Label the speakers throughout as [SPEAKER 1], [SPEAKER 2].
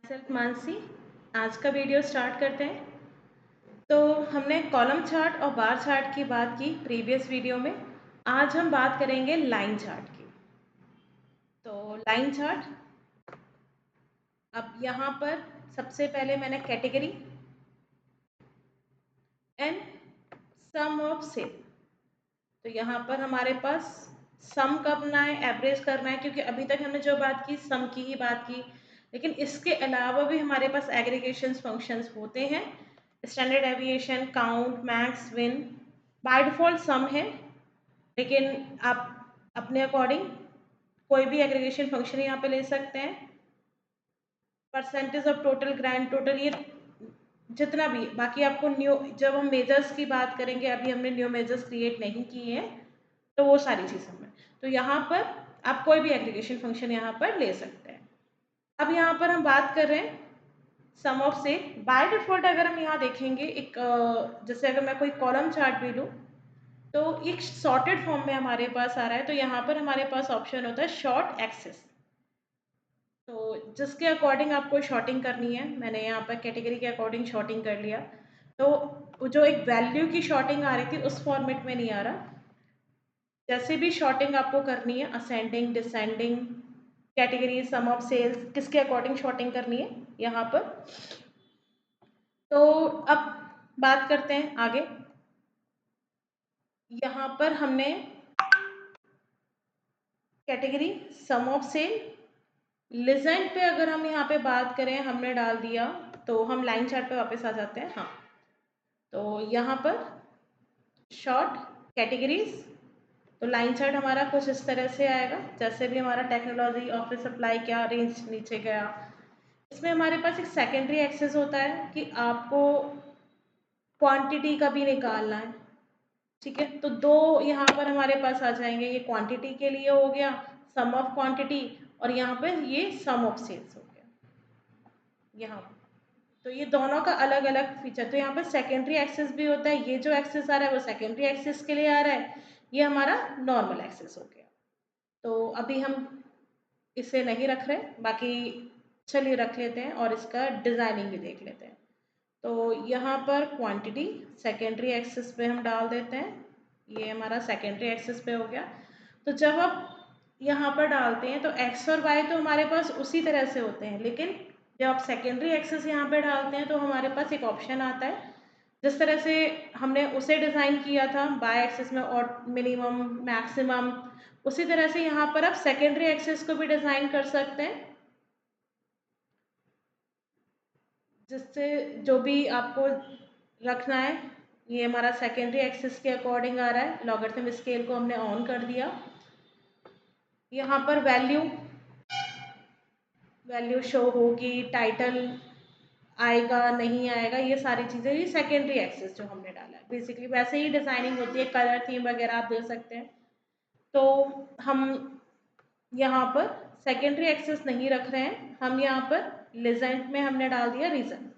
[SPEAKER 1] Self Mansi. आज का video start करते हैं। तो हमने कॉलम चार्ट और बार चार्ट की बात की प्रीवियस वीडियो में। आज हम बात करेंगे लाइन चार्ट की। तो लाइन चार्ट, अब यहाँ पर सबसे पहले मैंने category and sum of sale. तो यहाँ पर हमारे पास सम करना है, एवरेज करना है, क्योंकि अभी तक हमने जो बात की सम की ही बात की, लेकिन इसके अलावा भी हमारे पास एग्रीगेशन फंक्शंस होते हैं। स्टैंडर्ड डेविएशन, काउंट, मैक्स, विन। बाय डिफ़ॉल्ट सम है, लेकिन आप अपने अकॉर्डिंग कोई भी एग्रीगेशन फंक्शन यहाँ पे ले सकते हैं। Percentage of total, grand total, ये जितना भी बाकी आपको न्यू, जब हम मेजर्स की बात करेंगे, अभी हमने न्यू मेजर्स क्रिएट नहीं किए हैं, तो वो सारी चीज़ हमें, तो यहाँ पर आप कोई भी एग्रीगेशन फंक्शन यहाँ पर ले सकते हैं। अब यहाँ पर हम बात कर रहे हैं सम ऑफ से। बाय डिफ़ॉल्ट अगर हम यहाँ देखेंगे, एक जैसे अगर मैं कोई कॉलम चार्ट भी लूँ, तो एक सॉर्टेड फॉर्म में हमारे पास आ रहा है, तो यहाँ पर हमारे पास ऑप्शन होता है शॉर्ट एक्सेस। तो जिसके अकॉर्डिंग आपको शॉर्टिंग करनी है, मैंने यहाँ पर कैटेगरी के अकॉर्डिंग शॉर्टिंग कर लिया। तो जो एक वैल्यू की शॉर्टिंग आ रही थी उस फॉर्मेट में नहीं आ रहा। जैसे भी शॉर्टिंग आपको करनी है, ascending, descending, category, sum of sales, किसके अकॉर्डिंग शॉर्टिंग करनी है यहाँ पर। तो अब बात करते हैं आगे। यहाँ पर हमने category, sum of sale, legend पे अगर हम यहाँ पे बात करें, हमने डाल दिया, तो हम लाइन चार्ट पे वापस आ जाते हैं। हाँ, तो यहाँ पर शॉर्ट कैटेगरीज, तो लाइन चार्ट हमारा कुछ इस तरह से आएगा। जैसे भी हमारा टेक्नोलॉजी, ऑफिस सप्लाई, क्या रेंज नीचे गया। इसमें हमारे पास एक सेकेंडरी एक्सेस होता है कि आपको क्वांटिटी का भी निकालना है। ठीक है, तो दो यहाँ पर हमारे पास आ जाएंगे। ये क्वांटिटी के लिए हो गया सम ऑफ क्वांटिटी, और यहाँ पे ये सम ऑफ सेल्स हो गया यहाँ। तो ये दोनों का अलग अलग फीचर। तो यहाँ पर सेकेंडरी एक्सेस भी होता है। ये जो एक्सेस आ रहा है वो सेकेंडरी एक्सेस के लिए आ रहा है, ये हमारा नॉर्मल एक्सेस हो गया। तो अभी हम इसे नहीं रख रहे, बाकी चलिए रख लेते हैं और इसका डिज़ाइनिंग भी देख लेते हैं। तो यहाँ पर क्वांटिटी सेकेंडरी एक्सेस पे हम डाल देते हैं। ये हमारा सेकेंडरी एक्सेस पे हो गया। तो जब आप यहाँ पर डालते हैं तो एक्स और वाई तो हमारे पास उसी तरह से होते हैं, लेकिन जब आप सेकेंडरी एक्सेस यहाँ पे डालते हैं तो हमारे पास एक ऑप्शन आता है, जिस तरह से हमने उसे डिज़ाइन किया था बाय एक्सेस में, और मिनिमम, मैक्सिमम, उसी तरह से यहाँ पर आप सेकेंडरी एक्सेस को भी डिज़ाइन कर सकते हैं, जिससे जो भी आपको रखना है। ये हमारा सेकेंडरी एक्सेस के अकॉर्डिंग आ रहा है। लॉगरिथम स्केल को हमने ऑन कर दिया। यहाँ पर वैल्यू शो होगी, टाइटल आएगा नहीं आएगा, ये सारी चीज़ें, ये सेकेंडरी एक्सेस जो हमने डाला है। बेसिकली वैसे ही डिज़ाइनिंग होती है, कलर थीम वगैरह आप दे सकते हैं। तो हम यहाँ पर सेकेंडरी एक्सेस नहीं रख रहे हैं, हम यहाँ पर लिजेंट में हमने डाल दिया रीज़न।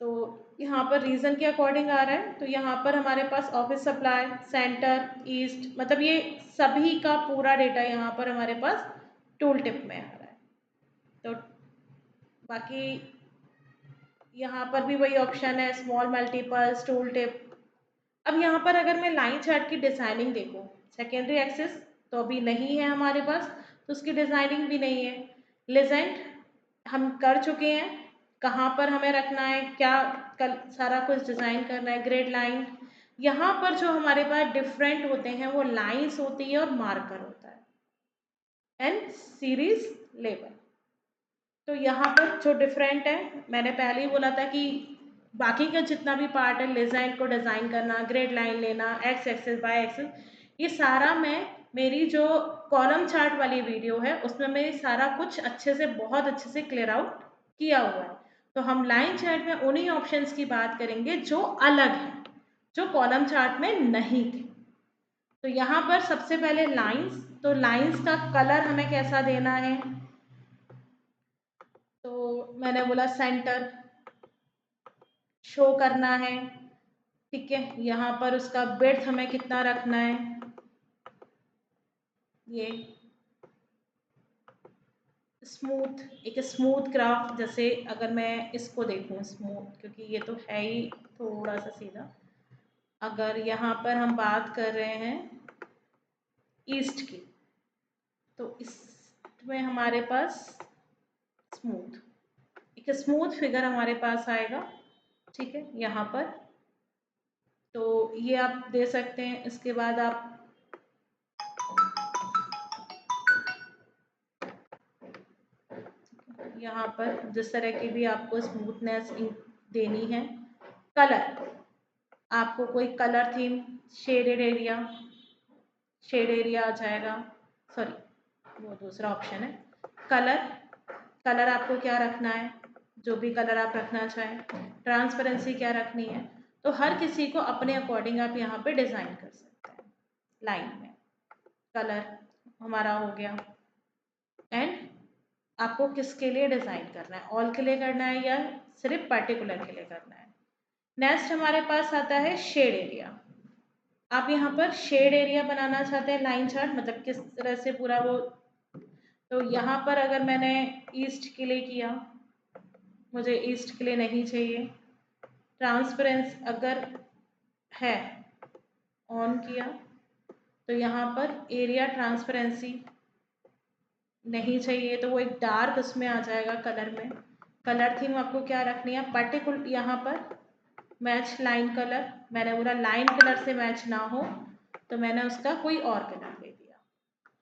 [SPEAKER 1] तो यहाँ पर रीज़न के अकॉर्डिंग आ रहा है। तो यहाँ पर हमारे पास ऑफिस सप्लाई, सेंटर, ईस्ट, मतलब ये सभी का पूरा डेटा यहाँ पर हमारे पास टूल टिप में आ रहा है। तो बाकी यहाँ पर भी वही ऑप्शन है, स्मॉल, मल्टीपल्स, टूल टिप। अब यहाँ पर अगर मैं लाइन चार्ट की डिज़ाइनिंग देखूँ, सेकेंडरी एक्सेस तो अभी नहीं है हमारे पास, तो उसकी डिज़ाइनिंग भी नहीं है। लिजेंट हम कर चुके हैं, कहाँ पर हमें रखना है, क्या कल सारा कुछ डिज़ाइन करना है। ग्रिड लाइन, यहाँ पर जो हमारे पास डिफरेंट होते हैं वो लाइंस होती है और मार्कर होता है, एंड सीरीज लेबल। तो यहाँ पर जो डिफरेंट है, मैंने पहले ही बोला था कि बाकी का जितना भी पार्ट है, डिज़ाइन को डिज़ाइन करना, ग्रिड लाइन लेना, एक्स एक्सेस, वाई एक्सेस, ये सारा मैं मेरी जो कॉलम चार्ट वाली वीडियो है उसमें मैं सारा कुछ अच्छे से, बहुत अच्छे से क्लियर आउट किया हुआ है। तो हम लाइन चार्ट में उन्हीं ऑप्शंस की बात करेंगे जो अलग हैं, जो कॉलम चार्ट में नहीं थे। तो यहाँ पर सबसे पहले लाइंस, तो लाइंस का कलर हमें कैसा देना है, तो मैंने बोला सेंटर शो करना है। ठीक है, यहाँ पर उसका विड्थ हमें कितना रखना है, ये स्मूथ, एक स्मूथ ग्राफ, जैसे अगर मैं इसको देखूं स्मूथ, क्योंकि ये तो है ही थोड़ा सा सीधा। अगर यहाँ पर हम बात कर रहे हैं ईस्ट की, तो इसमें हमारे पास स्मूथ, एक स्मूथ फिगर हमारे पास आएगा, ठीक है, यहाँ पर। तो ये आप दे सकते हैं। इसके बाद आप यहाँ पर जिस तरह की भी आपको स्मूथनेस देनी है, कलर, आपको कोई कलर थीम, शेड एरिया आ जाएगा, सॉरी वो दूसरा ऑप्शन है। कलर आपको क्या रखना है, जो भी कलर आप रखना चाहें। ट्रांसपेरेंसी क्या रखनी है, तो हर किसी को अपने अकॉर्डिंग आप यहाँ पे डिज़ाइन कर सकते हैं। लाइन में कलर हमारा हो गया। एंड आपको किसके लिए डिज़ाइन करना है, ऑल के लिए करना है या सिर्फ पर्टिकुलर के लिए करना है। नेक्स्ट हमारे पास आता है शेड एरिया। आप यहाँ पर शेड एरिया बनाना चाहते हैं, लाइन चार्ट, मतलब किस तरह से पूरा वो। तो यहाँ पर अगर मैंने ईस्ट के लिए किया, मुझे ईस्ट के लिए नहीं चाहिए। ट्रांसपेरेंस अगर है ऑन किया, तो यहाँ पर एरिया ट्रांसपेरेंसी नहीं चाहिए, तो वो एक डार्क उसमें आ जाएगा कलर में। कलर थीम आपको क्या रखनी है, पर्टिकुलर यहाँ पर मैच लाइन कलर, मैंने बोला लाइन कलर से मैच ना हो तो मैंने उसका कोई और कलर दे दिया।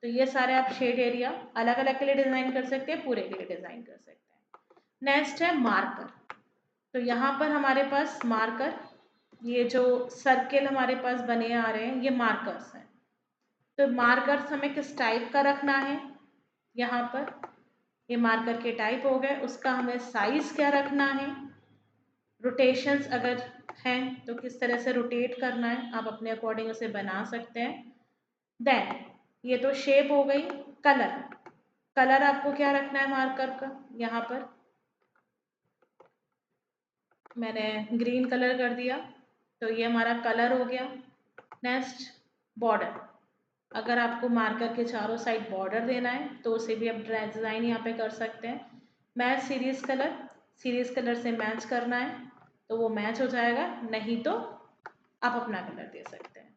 [SPEAKER 1] तो ये सारे आप शेड एरिया अलग अलग के लिए डिज़ाइन कर सकते हैं, पूरे के लिए डिज़ाइन कर सकते हैं। नेक्स्ट है मार्कर। तो यहाँ पर हमारे पास मार्कर, ये जो सर्किल हमारे पास बने आ रहे हैं, ये मार्कर्स हैं। तो मार्कर्स हमें किस टाइप का रखना है, यहाँ पर ये मार्कर के टाइप हो गए, उसका हमें साइज क्या रखना है, रोटेशंस अगर हैं तो किस तरह से रोटेट करना है, आप अपने अकॉर्डिंग उसे बना सकते हैं। देन ये तो शेप हो गई। कलर आपको क्या रखना है मार्कर का, यहाँ पर मैंने ग्रीन कलर कर दिया, तो ये हमारा कलर हो गया। नेक्स्ट बॉर्डर, अगर आपको मार्कर के चारों साइड बॉर्डर देना है तो उसे भी आप डिज़ाइन यहाँ पे कर सकते हैं। मैच सीरीज कलर से मैच करना है तो वो मैच हो जाएगा, नहीं तो आप अपना कलर दे सकते हैं।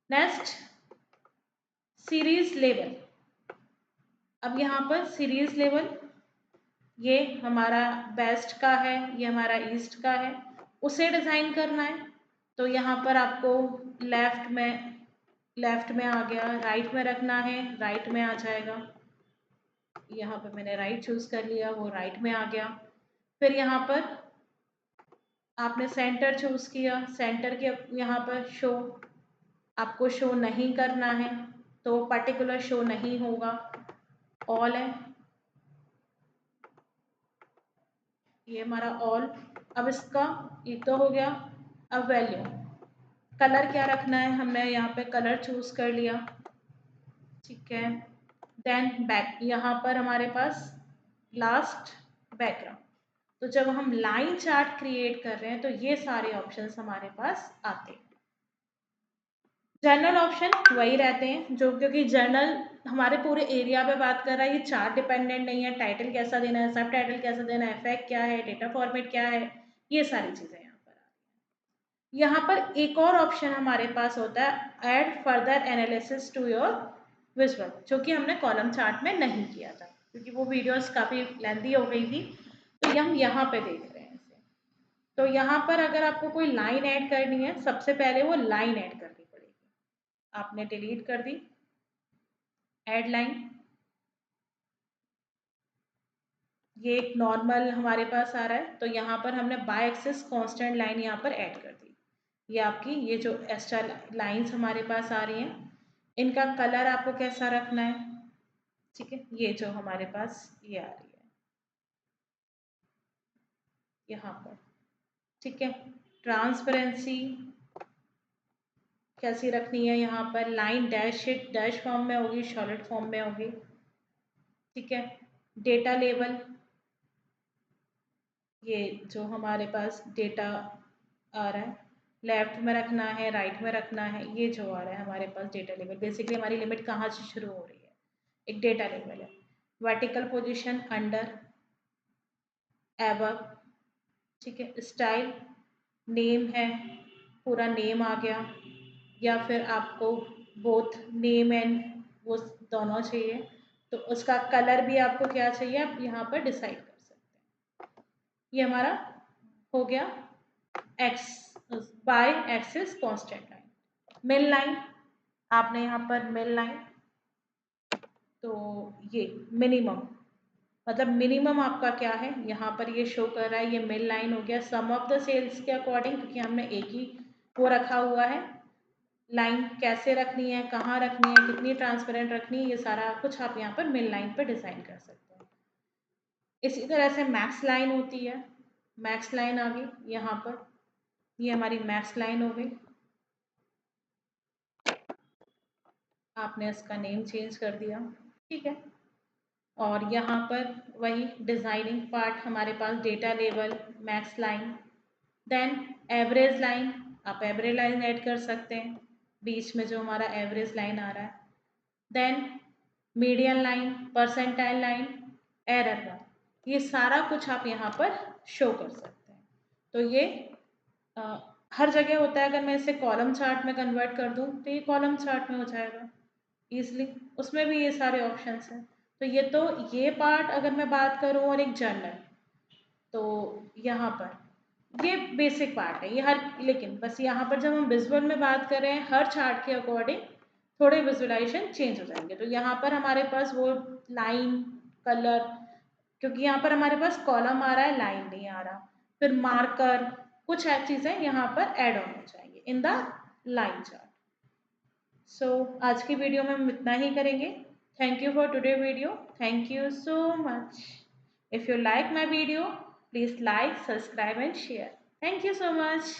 [SPEAKER 1] Next series level. अब यहाँ पर सीरीज लेवल, ये हमारा वेस्ट का है, ये हमारा ईस्ट का है, उसे डिज़ाइन करना है। तो यहाँ पर आपको लेफ्ट में आ गया, राइट में रखना है, राइट में आ जाएगा। यहाँ पर मैंने राइट चूज़ कर लिया, वो राइट में आ गया। फिर यहाँ पर आपने सेंटर चूज़ किया, सेंटर के यहाँ पर शो, आपको शो नहीं करना है तो पर्टिकुलर शो नहीं होगा, ऑल है, ये हमारा ऑल। अब इसका ये तो हो गया। अब वैल्यू, कलर क्या रखना है, हमने यहाँ पे कलर चूज़ कर लिया, ठीक है। देन बैक, यहाँ पर हमारे पास लास्ट बैकग्राउंड। तो जब हम लाइन चार्ट क्रिएट कर रहे हैं तो ये सारे ऑप्शंस हमारे पास आते हैं। जर्नल ऑप्शन वही रहते हैं जो, क्योंकि जर्नल हमारे पूरे एरिया पे बात कर रहा है, ये चार्ट डिपेंडेंट नहीं है। टाइटल कैसा देना है, सब टाइटल कैसा देना है, इफेक्ट क्या है, डेटा फॉर्मेट क्या है, ये सारी चीज़ें यहाँ पर आ रही हैं। यहाँ पर एक और ऑप्शन हमारे पास होता है, add further analysis to your visual, जो कि हमने कॉलम चार्ट में नहीं किया था क्योंकि वो वीडियोस काफ़ी लेंथी हो गई थी, तो हम यहाँ पे देख रहे हैं इसे। तो यहाँ पर अगर आपको कोई लाइन ऐड करनी है, सबसे पहले वो लाइन ऐड करनी पड़ेगी। आपने डिलीट कर दी ऐड लाइन, ये एक नॉर्मल हमारे पास आ रहा है, तो यहाँ पर हमने बाय एक्सिस कांस्टेंट लाइन यहाँ पर ऐड कर दी। ये आपकी, ये जो एक्स्ट्रा लाइंस हमारे पास आ रही हैं, इनका कलर आपको कैसा रखना है, ठीक है, ये जो हमारे पास ये आ रही है यहाँ पर, ठीक है। ट्रांसपेरेंसी कैसी रखनी है, यहाँ पर लाइन डैश फॉर्म में होगी, सॉलिड फॉर्म में होगी, ठीक है। डेटा लेवल, ये जो हमारे पास डेटा आ रहा है, लेफ्ट में रखना है, राइट में रखना है, ये जो आ रहा है हमारे पास डेटा लेवल, बेसिकली हमारी लिमिट कहाँ से शुरू हो रही है, एक डेटा लेवल है। वर्टिकल पोजीशन अंडर, एबव, ठीक है। स्टाइल, नेम है, पूरा नेम आ गया, या फिर आपको बोथ नेम एंड वो दोनों चाहिए तो उसका कलर भी आपको क्या चाहिए आप यहाँ पर डिसाइड कर सकते हैं। ये हमारा हो गया X by axis constant line. Min line, आपने यहाँ पर मिल लाइन, तो ये मिनिमम, मतलब मिनिमम आपका क्या है यहाँ पर ये शो कर रहा है, ये मिल लाइन हो गया। सम ऑफ द सेल्स के अकॉर्डिंग, क्योंकि हमने एक ही वो रखा हुआ है, लाइन कैसे रखनी है, कहाँ रखनी है, कितनी ट्रांसपेरेंट रखनी है, ये सारा कुछ आप यहाँ पर मिल लाइन पर डिजाइन कर सकते हैं। इसी तरह से मैक्स लाइन होती है, मैक्स लाइन आ गई यहाँ पर, ये हमारी मैक्स लाइन हो गई। आपने इसका नेम चेंज कर दिया, ठीक है। और यहाँ पर वही डिज़ाइनिंग पार्ट हमारे पास, data level, max line, then average line, आप एवरेज लाइन ऐड कर सकते हैं बीच में जो हमारा एवरेज लाइन आ रहा है, then median line, percentile line, error line, ये सारा कुछ आप यहाँ पर शो कर सकते हैं। तो ये हर जगह होता है, अगर मैं इसे कॉलम चार्ट में कन्वर्ट कर दूँ तो ये कॉलम चार्ट में हो जाएगा ईजिली, उसमें भी ये सारे ऑप्शंस हैं। तो ये पार्ट अगर मैं बात करूँ, और एक जर्नल, तो यहाँ पर ये बेसिक पार्ट है ये हर, लेकिन बस यहाँ पर जब हम विजुअल में बात कर रहे हैं हर चार्ट के अकॉर्डिंग थोड़े विजुअलाइजेशन चेंज हो जाएंगे। तो यहाँ पर हमारे पास वो लाइन, कलर, क्योंकि यहाँ पर हमारे पास कॉलम आ रहा है, लाइन नहीं आ रहा, फिर मार्कर, कुछ चीज़ें यहाँ पर ऐड ऑन हो जाएंगे इन द लाइन चार्ट। सो आज की वीडियो में हम इतना ही करेंगे। Thank you for today video, thank you so much. If you like my video, please like, subscribe and share. Thank you so much.